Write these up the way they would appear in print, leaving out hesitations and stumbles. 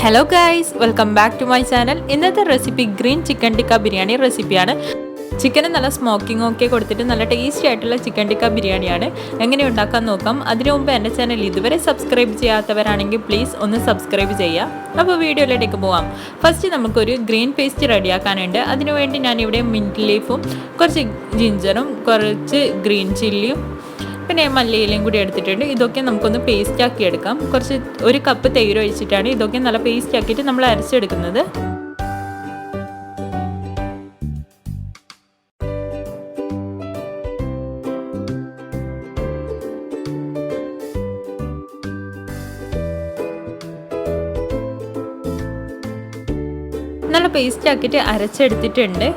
Hello guys, welcome back to my channel. ഇന്നത്തെ recipe green chicken tikka biryani റെസിപ്പിയാണ്. ചിക്കന് നല്ല smoking ഒക്കെ കൊടുത്തിട്ട് നല്ല ടേസ്റ്റി ആയിട്ടുള്ള ചിക്കൻ ടിക്ക ബിരിയാണിയാണ്. എങ്ങനെ ഉണ്ടാക്കാൻ നോക്കാം. അതിനു മുമ്പ് എൻ്റെ ചാനൽ ഇതുവരെ സബ്സ്ക്രൈബ് ചെയ്യാത്തവരാണെങ്കിൽ പ്ലീസ് ഒന്ന് സബ്സ്ക്രൈബ് ചെയ്യുക. അപ്പോൾ വീഡിയോയിലേക്ക് പോകാം. ഫസ്റ്റ് നമുക്കൊരു ഗ്രീൻ പേസ്റ്റ് റെഡിയാക്കാനുണ്ട്. അതിനുവേണ്ടി ഞാനിവിടെ മിൻറ്റ് ലീഫും കുറച്ച് ജിഞ്ചറും കുറച്ച് ഗ്രീൻ ചില്ലിയും പിന്നെ മല്ലിയിലയും കൂടി എടുത്തിട്ടുണ്ട്. ഇതൊക്കെ നമുക്കൊന്ന് പേസ്റ്റ് ആക്കി എടുക്കാം. ഒരു കപ്പ് തൈര് ഒഴിച്ചിട്ടാണ് ഇതൊക്കെ നല്ല പേസ്റ്റ് ആക്കിയിട്ട് നമ്മൾ അരച്ചെടുക്കുന്നത്. നല്ല പേസ്റ്റ് ആക്കിയിട്ട് അരച്ചെടുത്തിട്ടുണ്ട്.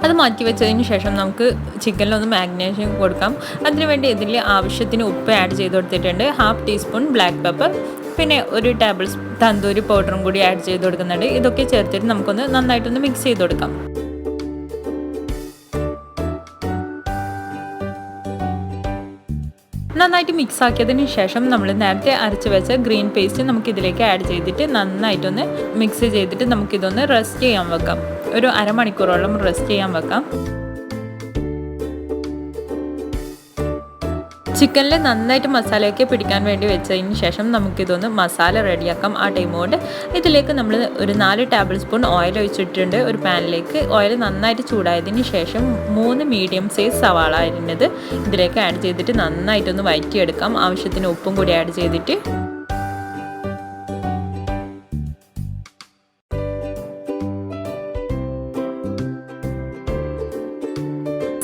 അത് മാറ്റി വെച്ചതിന് ശേഷം നമുക്ക് ചിക്കനിലൊന്ന് മാഗ്നേഷൻ കൊടുക്കാം. അതിനുവേണ്ടി ഇതിൽ ആവശ്യത്തിന് ഉപ്പ് ആഡ് ചെയ്ത് കൊടുത്തിട്ടുണ്ട്. 1/2 ടീസ്പൂൺ ബ്ലാക്ക് പെപ്പർ, പിന്നെ ഒരു ടേബിൾ സ്പൂൺ തന്തൂരി പൗഡറും കൂടി ആഡ് ചെയ്ത് കൊടുക്കുന്നുണ്ട്. ഇതൊക്കെ ചേർത്തിട്ട് നമുക്കൊന്ന് നന്നായിട്ടൊന്ന് മിക്സ് ചെയ്ത് കൊടുക്കാം. നന്നായിട്ട് മിക്സ് ആക്കിയതിന് ശേഷം നമ്മൾ നേരത്തെ അരച്ച് വെച്ച ഗ്രീൻ പേസ്റ്റ് നമുക്കിതിലേക്ക് ആഡ് ചെയ്തിട്ട് നന്നായിട്ടൊന്ന് മിക്സ് ചെയ്തിട്ട് നമുക്കിതൊന്ന് റെസ്റ്റ് ചെയ്യാൻ വെക്കാം. ഒരു അരമണിക്കൂറോളം റെസ്റ്റ് ചെയ്യാൻ വെക്കാം. ചിക്കനിൽ നന്നായിട്ട് മസാലയൊക്കെ പിടിക്കാൻ വേണ്ടി വെച്ചതിന് ശേഷം നമുക്കിതൊന്ന് മസാല റെഡിയാക്കാം. ആ ടൈം കൊണ്ട് ഇതിലേക്ക് നമ്മൾ ഒരു 4 ടേബിൾ സ്പൂൺ ഓയിൽ ഒഴിച്ചിട്ടുണ്ട്. ഒരു പാനിലേക്ക് ഓയിൽ നന്നായിട്ട് ചൂടായതിന് ശേഷം 3 മീഡിയം സൈസ് സവാള അരിഞ്ഞത് ഇതിലേക്ക് ആഡ് ചെയ്തിട്ട് നന്നായിട്ടൊന്ന് വഴറ്റിയെടുക്കാം. ആവശ്യത്തിന് ഉപ്പും കൂടി ആഡ് ചെയ്തിട്ട്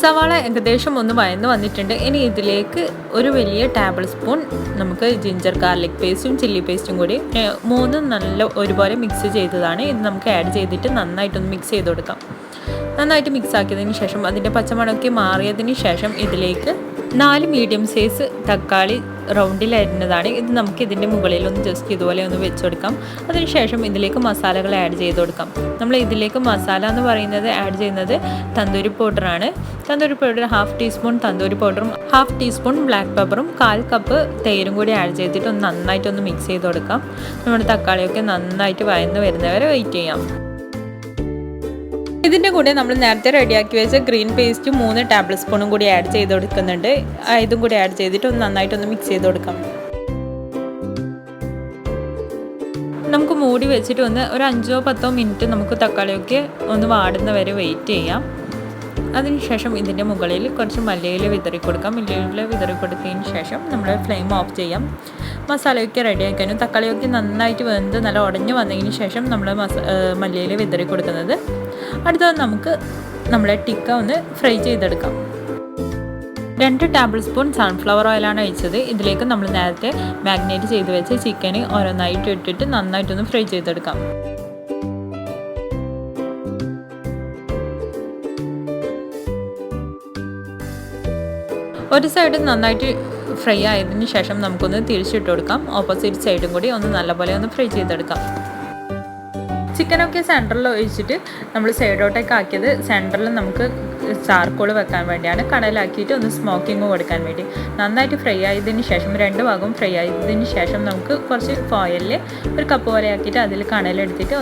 സവാള ഏകദേശം ഒന്ന് വഴന്ന് വന്നിട്ടുണ്ട്. ഇനി ഇതിലേക്ക് ഒരു വലിയ ടേബിൾ സ്പൂൺ നമുക്ക് ജിഞ്ചർ ഗാർലിക് പേസ്റ്റും ചില്ലി പേസ്റ്റും കൂടി 3 നല്ല ഒരുപോലെ മിക്സ് ചെയ്തതാണ്. ഇത് നമുക്ക് ആഡ് ചെയ്തിട്ട് നന്നായിട്ടൊന്ന് മിക്സ് ചെയ്ത് കൊടുക്കാം. നന്നായിട്ട് മിക്സ് ആക്കിയതിന് ശേഷം അതിൻ്റെ പച്ചമണമൊക്കെ മാറിയതിന് ശേഷം ഇതിലേക്ക് 4 മീഡിയം സൈസ് തക്കാളി റൗണ്ടിൽ അരിഞ്ഞതാണ്. ഇത് നമുക്ക് ഇതിൻ്റെ മുകളിലൊന്ന് ജസ്റ്റ് ഇതുപോലെ ഒന്ന് വെച്ച് കൊടുക്കാം. അതിനുശേഷം ഇതിലേക്ക് മസാലകൾ ആഡ് ചെയ്ത് കൊടുക്കാം. നമ്മൾ ഇതിലേക്ക് മസാല എന്ന് പറയുന്നത് ആഡ് ചെയ്യുന്നത് തന്തൂരി പൗഡറാണ്. തന്തൂരി പൗഡർ 1/2 ടീസ്പൂൺ തന്തൂരി പൗഡറും 1/2 ടീസ്പൂൺ ബ്ലാക്ക് പെപ്പറും 1/4 കപ്പ് തൈരും കൂടി ആഡ് ചെയ്തിട്ട് നന്നായിട്ടൊന്ന് മിക്സ് ചെയ്ത് കൊടുക്കാം. നമ്മുടെ തക്കാളിയൊക്കെ നന്നായിട്ട് വഴന്ന് വരുന്നവരെ വെയിറ്റ് ചെയ്യാം. ഇതിൻ്റെ കൂടെ നമ്മൾ നേരത്തെ റെഡിയാക്കി വെച്ച ഗ്രീൻ പേസ്റ്റ് 3 ടേബിൾ സ്പൂണും കൂടി ആഡ് ചെയ്ത് കൊടുക്കുന്നുണ്ട്. ഇതും കൂടി ആഡ് ചെയ്തിട്ട് നന്നായിട്ടൊന്ന് മിക്സ് ചെയ്ത് കൊടുക്കാം. നമുക്ക് മൂടി വെച്ചിട്ട് ഒരു 5-10 മിനിറ്റ് നമുക്ക് തക്കാളിയൊക്കെ ഒന്ന് വാടുന്ന വരെ വെയിറ്റ് ചെയ്യാം. അതിനുശേഷം ഇതിൻ്റെ മുകളിൽ കുറച്ച് മല്ലിയില വിതറി കൊടുക്കാം. മല്ലിയില വിതറി കൊടുത്തതിന് ശേഷം നമ്മൾ ഫ്ലെയിം ഓഫ് ചെയ്യാം. മസാലയൊക്കെ റെഡിയാക്കാനും തക്കാളിയൊക്കെ നന്നായിട്ട് വെന്ത് നല്ല ഉടഞ്ഞു വന്നതിന് ശേഷം നമ്മൾ മല്ലിയില വിതറി കൊടുക്കുന്നത്. അടുത്തത് നമുക്ക് നമ്മളെ ടിക്ക ഒന്ന് ഫ്രൈ ചെയ്തെടുക്കാം. 2 ടേബിൾ സ്പൂൺ സൺഫ്ലവർ ഓയിലാണ് ഒഴിച്ചത്. ഇതിലേക്ക് നമ്മൾ നേരത്തെ മാഗ്നേറ്റ് ചെയ്ത് വെച്ച് ചിക്കന് ഓരോന്നായിട്ട് ഇട്ടിട്ട് നന്നായിട്ടൊന്ന് ഫ്രൈ ചെയ്തെടുക്കാം. ഒരു സൈഡ് നന്നായിട്ട് ഫ്രൈ ആയതിനു ശേഷം നമുക്കൊന്ന് തിരിച്ചിട്ട് കൊടുക്കാം. ഓപ്പോസിറ്റ് സൈഡും കൂടി നല്ലപോലെ ഒന്ന് ഫ്രൈ ചെയ്തെടുക്കാം. ചിക്കനൊക്കെ സെൻറ്ററിൽ ഒഴിച്ചിട്ട് നമ്മൾ സൈഡോട്ടൊക്കെ ആക്കിയത് സെൻറ്ററിൽ നമുക്ക് ചാർക്കോൾ വെക്കാൻ വേണ്ടിയാണ്. കടലാക്കിയിട്ട് ഒന്ന് സ്മോക്കിങ് കൊടുക്കാൻ വേണ്ടി നന്നായിട്ട് ഫ്രൈ ആയതിന് ശേഷം 2 ഭാഗവും ഫ്രൈ ആയതിന് ശേഷം നമുക്ക് കുറച്ച് ഫോയിലിൽ ഒരു കപ്പ് പോലെ ആക്കിയിട്ട് അതിൽ കടലെടുത്തിട്ട്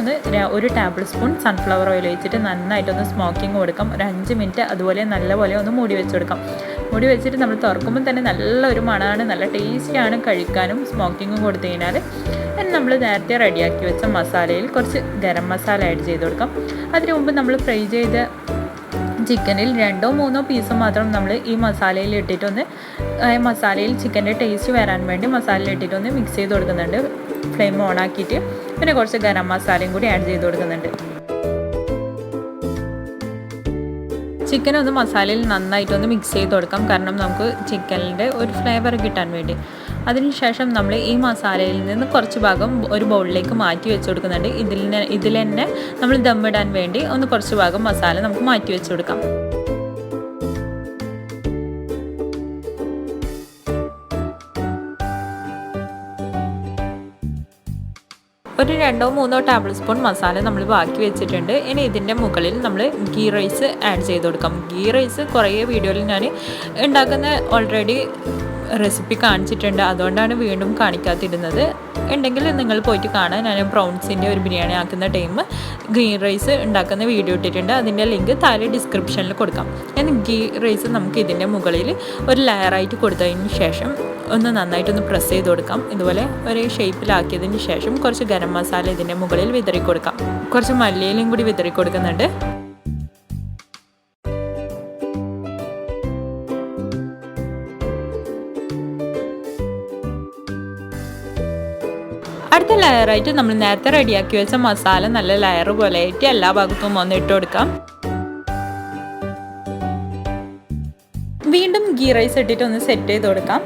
1 ടേബിൾ സ്പൂൺ സൺഫ്ലവർ ഓയിൽ ഒഴിച്ചിട്ട് നന്നായിട്ടൊന്ന് സ്മോക്കിങ് കൊടുക്കാം. ഒരു 5 മിനിറ്റ് അതുപോലെ നല്ലപോലെ ഒന്ന് മൂടി വെച്ച് കൊടുക്കാം. മൂടി വെച്ചിട്ട് നമ്മൾ തുറക്കുമ്പോൾ തന്നെ നല്ലൊരു മണമാണ്, നല്ല ടേസ്റ്റിയാണ് കഴിക്കാനും. സ്മോക്കിങ്ങും കൊടുത്തു കഴിഞ്ഞാൽ നമ്മൾ നേരത്തെ റെഡിയാക്കി വെച്ച മസാലയിൽ കുറച്ച് ഗരം മസാല ആഡ് ചെയ്ത് കൊടുക്കാം. അതിനു മുമ്പ് നമ്മൾ ഫ്രൈ ചെയ്ത ചിക്കനിൽ 2-3 പീസ് മാത്രം നമ്മൾ ഈ മസാലയിൽ ഇട്ടിട്ടൊന്ന് മസാലയിൽ ചിക്കൻ്റെ ടേസ്റ്റ് വരാൻ വേണ്ടി മസാലയിൽ ഇട്ടിട്ടൊന്ന് മിക്സ് ചെയ്ത് കൊടുക്കുന്നുണ്ട്. ഫ്ലെയിം ഓൺ ആക്കിയിട്ട് പിന്നെ കുറച്ച് ഗരം മസാലയും കൂടി ആഡ് ചെയ്ത് കൊടുക്കുന്നുണ്ട്. ചിക്കൻ മസാലയിൽ നന്നായിട്ടൊന്ന് മിക്സ് ചെയ്ത് കൊടുക്കാം. കാരണം നമുക്ക് ചിക്കനിൻ്റെ ഒരു ഫ്ലേവർ കിട്ടാൻ വേണ്ടി. അതിനുശേഷം നമ്മൾ ഈ മസാലയിൽ നിന്ന് കുറച്ച് ഭാഗം ഒരു ബൗളിലേക്ക് മാറ്റി വെച്ച് കൊടുക്കുന്നുണ്ട്. ഇതിൽ തന്നെ നമ്മൾ ദമ്മിടാൻ വേണ്ടി കുറച്ച് ഭാഗം മസാല നമുക്ക് മാറ്റി വെച്ച് കൊടുക്കാം. ഒരു 2-3 ടേബിൾ സ്പൂൺ മസാല നമ്മൾ ബാക്കി വെച്ചിട്ടുണ്ട്. ഇനി ഇതിൻ്റെ മുകളിൽ നമ്മൾ ഗീ റൈസ് ആഡ് ചെയ്ത് കൊടുക്കാം. ഗീ റൈസ് കുറേ വീഡിയോയിൽ ഞാൻ ഉണ്ടാക്കുന്ന ഓൾറെഡി റെസിപ്പി കാണിച്ചിട്ടുണ്ട്, അതുകൊണ്ടാണ് വീണ്ടും കാണിക്കാതിരുന്നത്. ഉണ്ടെങ്കിൽ നിങ്ങൾ പോയിട്ട് കാണാൻ. ഞാൻ പ്രൗൺസിൻ്റെ ഒരു ബിരിയാണി ആക്കുന്ന ടൈം ഗ്രീൻ റൈസ് ഉണ്ടാക്കുന്ന വീഡിയോ ഇട്ടിട്ടുണ്ട്, അതിൻ്റെ ലിങ്ക് താഴെ ഡിസ്ക്രിപ്ഷനിൽ കൊടുക്കാം. ഗീ റൈസ് നമുക്ക് ഇതിൻ്റെ മുകളിൽ ഒരു ലെയറായിട്ട് കൊടുത്തതിന് ശേഷം ഒന്ന് നന്നായിട്ടൊന്ന് പ്രസ് ചെയ്ത് കൊടുക്കാം. ഇതുപോലെ ഒരു ഷേപ്പിലാക്കിയതിന് ശേഷം കുറച്ച് ഗരം മസാല ഇതിൻ്റെ മുകളിൽ വിതറി കൊടുക്കാം. കുറച്ച് മല്ലിയിലും കൂടി വിതറി കൊടുക്കുന്നുണ്ട്. അടുത്ത ലെയറായിട്ട് നമ്മൾ നേരത്തെ റെഡിയാക്കി വെച്ച മസാല നല്ല ലെയർ പോലെ ആയിട്ട് എല്ലാ ഭാഗത്തും ഒന്ന് ഇട്ട് കൊടുക്കാം. വീണ്ടും ഗീ റൈസ് ഇട്ടിട്ട് ഒന്ന് സെറ്റ് ചെയ്ത് കൊടുക്കാം.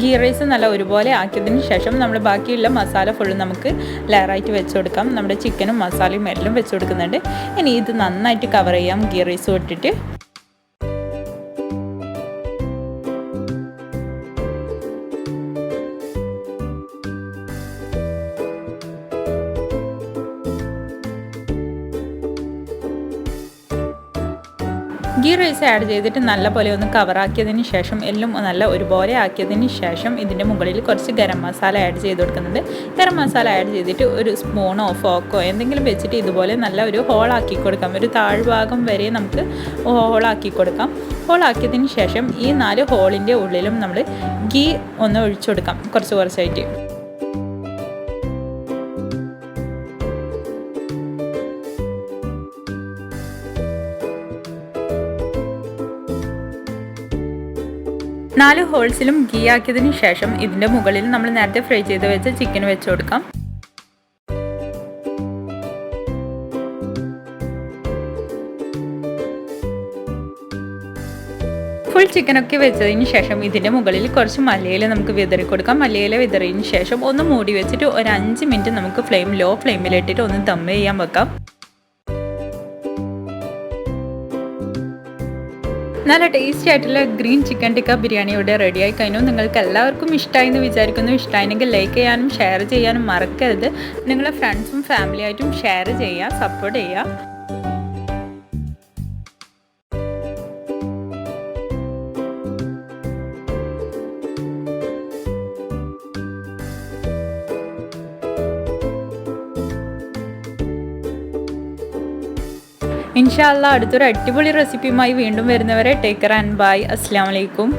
ഗീ റൈസ് നല്ല ഒരുപോലെ ആക്കിയതിന് ശേഷം നമ്മൾ ബാക്കിയുള്ള മസാല ഫുള്ള് നമുക്ക് ലെയറായിട്ട് വെച്ച് കൊടുക്കാം. നമ്മുടെ ചിക്കനും മസാലയും എല്ലാം വെച്ച് കൊടുക്കുന്നുണ്ട്. ഇനി ഇത് നന്നായിട്ട് കവർ ചെയ്യാം ഗീ റൈസ് ഇട്ടിട്ട്. ഗീ റൈസ് ആഡ് ചെയ്തിട്ട് നല്ലപോലെ ഒന്ന് കവറാക്കിയതിന് ശേഷം എല്ലാം നല്ല ഒരുപോലെ ആക്കിയതിന് ശേഷം ഇതിൻ്റെ മുകളിൽ കുറച്ച് ഗരം മസാല ആഡ് ചെയ്ത് കൊടുക്കുന്നുണ്ട്. ഗരം മസാല ആഡ് ചെയ്തിട്ട് ഒരു സ്പൂണോ ഫോക്കോ എന്തെങ്കിലും വെച്ചിട്ട് ഇതുപോലെ നല്ല ഒരു ഹോളാക്കി കൊടുക്കാം. ഒരു താഴ്ഭാഗം വരെ നമുക്ക് ഹോളാക്കി കൊടുക്കാം. ഹോളാക്കിയതിന് ശേഷം ഈ 4 ഹോളിൻ്റെ ഉള്ളിലും നമ്മൾ ഗീ ഒന്ന് ഒഴിച്ചു കൊടുക്കാം കുറച്ചായിട്ട്. നാല് ഹോൾസിലും ഗീ ആക്കിയതിന് ശേഷം ഇതിൻ്റെ മുകളിൽ നമ്മൾ നേരത്തെ ഫ്രൈ ചെയ്ത് വെച്ച ചിക്കൻ വെച്ച് കൊടുക്കാം. ഫുൾ ചിക്കനൊക്കെ വെച്ചതിന് ശേഷം ഇതിൻ്റെ മുകളിൽ കുറച്ച് മല്ലിയില നമുക്ക് വിതറി കൊടുക്കാം. മല്ലിയില വിതറിയതിന് ശേഷം ഒന്ന് മൂടി വെച്ചിട്ട് ഒരു 5 മിനിറ്റ് നമുക്ക് ലോ ഫ്ലെയിമിലിട്ടിട്ട് ഒന്ന് ദം ചെയ്യാൻ വെക്കാം. നല്ല ടേസ്റ്റി ആയിട്ടുള്ള ഗ്രീൻ ചിക്കൻ ടിക്ക ബിരിയാണി ഇവിടെ റെഡിയായി കഴിഞ്ഞു. നിങ്ങൾക്ക് എല്ലാവർക്കും ഇഷ്ടമായി എന്ന് വിചാരിക്കുന്നു. ഇഷ്ടമായെങ്കിൽ ലൈക്ക് ചെയ്യാനും ഷെയർ ചെയ്യാനും മറക്കരുത്. നിങ്ങളെ ഫ്രണ്ട്സും ഫാമിലിയായിട്ടും ഷെയർ ചെയ്യുക, സപ്പോർട്ട് ചെയ്യുക. ഇൻഷാ അല്ലാഹ് അടുത്തൊരു അടിപൊളി റെസിപ്പിയുമായി വീണ്ടും വരുന്നവരെ ടേക്ക് കെയർ ആൻഡ് ബൈ. അസ്സലാമു അലൈക്കും.